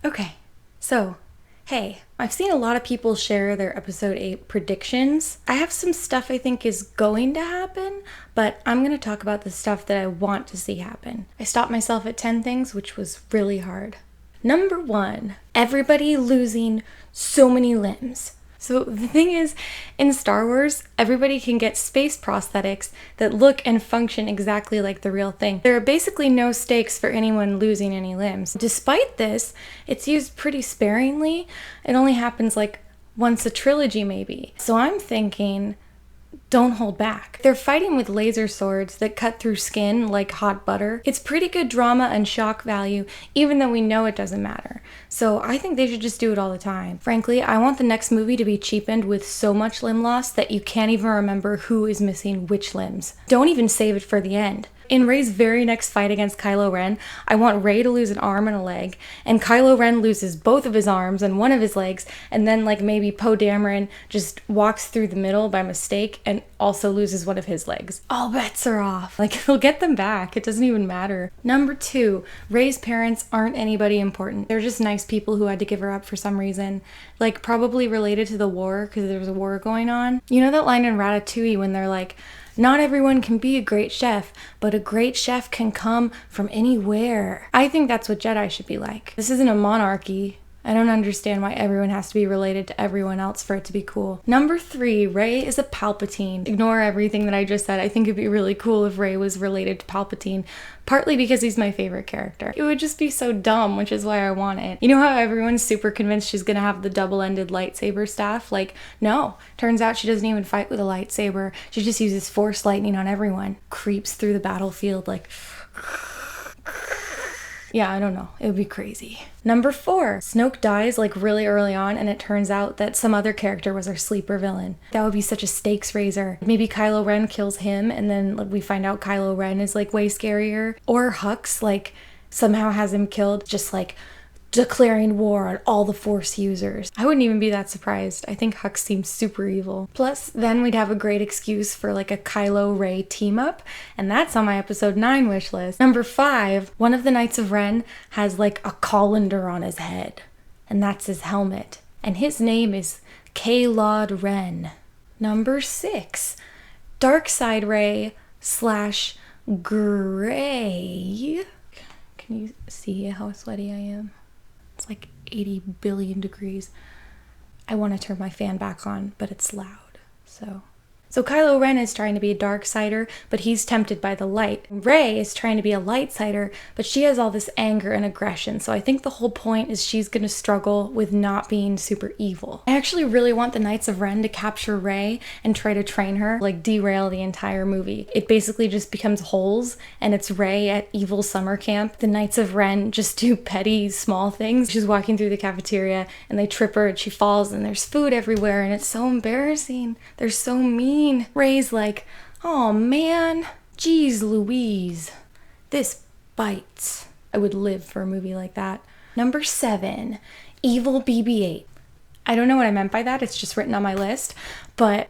Okay, so, hey, I've seen a lot of people share their episode 8 predictions. I have some stuff I think is going to happen, but I'm going to talk about the stuff that I want to see happen. I stopped myself at 10 things, which was really hard. Number 1, everybody losing so many limbs. So the thing is, in Star Wars, everybody can get space prosthetics that look and function exactly like the real thing. There are basically no stakes for anyone losing any limbs. Despite this, it's used pretty sparingly. It only happens like once a trilogy maybe. So I'm thinking, don't hold back. They're fighting with laser swords that cut through skin like hot butter. It's pretty good drama and shock value, even though we know it doesn't matter. So I think they should just do it all the time. Frankly, I want the next movie to be cheapened with so much limb loss that you can't even remember who is missing which limbs. Don't even save it for the end. In Rey's very next fight against Kylo Ren, I want Rey to lose an arm and a leg, and Kylo Ren loses both of his arms and one of his legs, and then like maybe Poe Dameron just walks through the middle by mistake and also loses one of his legs. All bets are off. Like, he'll get them back. It doesn't even matter. Number 2, Rey's parents aren't anybody important. They're just nice people who had to give her up for some reason. Like, probably related to the war, because there was a war going on. You know that line in Ratatouille when they're like, not everyone can be a great chef, but a great chef can come from anywhere. I think that's what Jedi should be like. This isn't a monarchy. I don't understand why everyone has to be related to everyone else for it to be cool. Number 3, Rey is a Palpatine. Ignore everything that I just said. I think it'd be really cool if Rey was related to Palpatine, partly because he's my favorite character. It would just be so dumb, which is why I want it. You know how everyone's super convinced she's gonna have the double-ended lightsaber staff? Like, no. Turns out she doesn't even fight with a lightsaber. She just uses force lightning on everyone. Creeps through the battlefield like... Yeah, I don't know. It would be crazy. Number 4, Snoke dies like really early on, and it turns out that some other character was our sleeper villain. That would be such a stakes raiser. Maybe Kylo Ren kills him, and then we find out Kylo Ren is like way scarier. Or Hux like somehow has him killed, just like declaring war on all the Force users. I wouldn't even be that surprised. I think Hux seems super evil. Plus, then we'd have a great excuse for like a Kylo Rey team up, and that's on my episode 9 wish list. Number 5, one of the Knights of Ren has like a colander on his head, and that's his helmet, and his name is Kalod Ren. Number 6, Darkside Rey / Gray. Can you see how sweaty I am? It's like 80 billion degrees. I want to turn my fan back on, but it's loud, so Kylo Ren is trying to be a Darksider, but he's tempted by the light. Rey is trying to be a Lightsider, but she has all this anger and aggression, so I think the whole point is she's gonna struggle with not being super evil. I actually really want the Knights of Ren to capture Rey and try to train her, like derail the entire movie. It basically just becomes holes, and it's Rey at evil summer camp. The Knights of Ren just do petty, small things. She's walking through the cafeteria, and they trip her, and she falls, and there's food everywhere, and it's so embarrassing. They're so mean. Rey's like, oh man, geez Louise, this bites. I would live for a movie like that. Number 7, evil BB-8. I don't know what I meant by that, it's just written on my list, but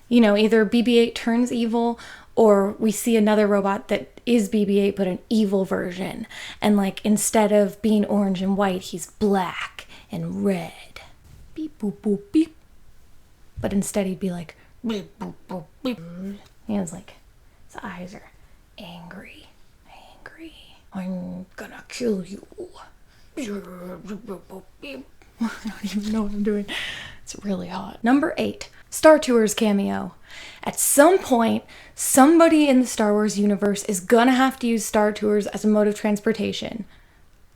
you know, either BB-8 turns evil or we see another robot that is BB-8 but an evil version, and like instead of being orange and white, he's black and red. Beep boop boop beep. But instead he'd be like beep, boop, boop, beep. He was like, his eyes are angry. I'm gonna kill you. I don't even know what I'm doing. It's really hot. Number 8, Star Tours cameo. At some point, somebody in the Star Wars universe is gonna have to use Star Tours as a mode of transportation.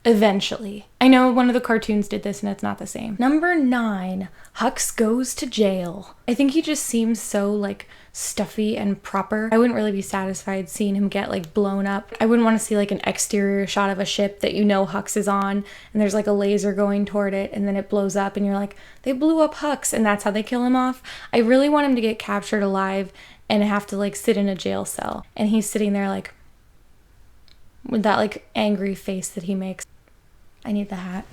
Eventually. I know one of the cartoons did this and it's not the same. Number 9, Hux goes to jail. I think he just seems so like stuffy and proper. I wouldn't really be satisfied seeing him get like blown up. I wouldn't want to see like an exterior shot of a ship that you know Hux is on and there's like a laser going toward it and then it blows up and you're like, they blew up Hux and that's how they kill him off. I really want him to get captured alive and have to like sit in a jail cell. And he's sitting there like with that like angry face that he makes. I need the hat.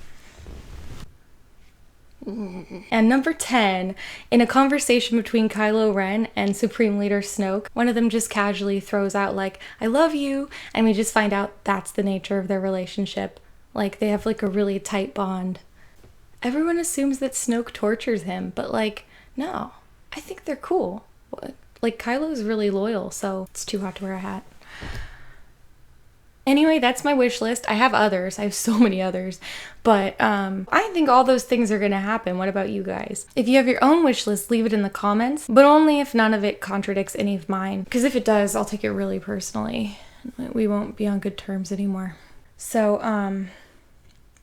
And number 10, in a conversation between Kylo Ren and Supreme Leader Snoke, one of them just casually throws out like, I love you, and we just find out that's the nature of their relationship. Like, they have like a really tight bond. Everyone assumes that Snoke tortures him, but like, no. I think they're cool. Like, Kylo's really loyal, so it's too hot to wear a hat. Anyway, that's my wish list. I have others. I have so many others. But I think all those things are going to happen. What about you guys? If you have your own wish list, leave it in the comments. But only if none of it contradicts any of mine. Because if it does, I'll take it really personally. We won't be on good terms anymore. So,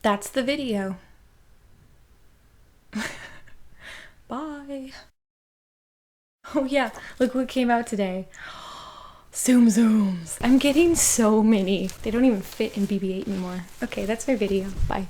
that's the video. Bye. Oh yeah, look what came out today. Zoom zooms. I'm getting so many. They don't even fit in BB-8 anymore. Okay, that's my video. Bye.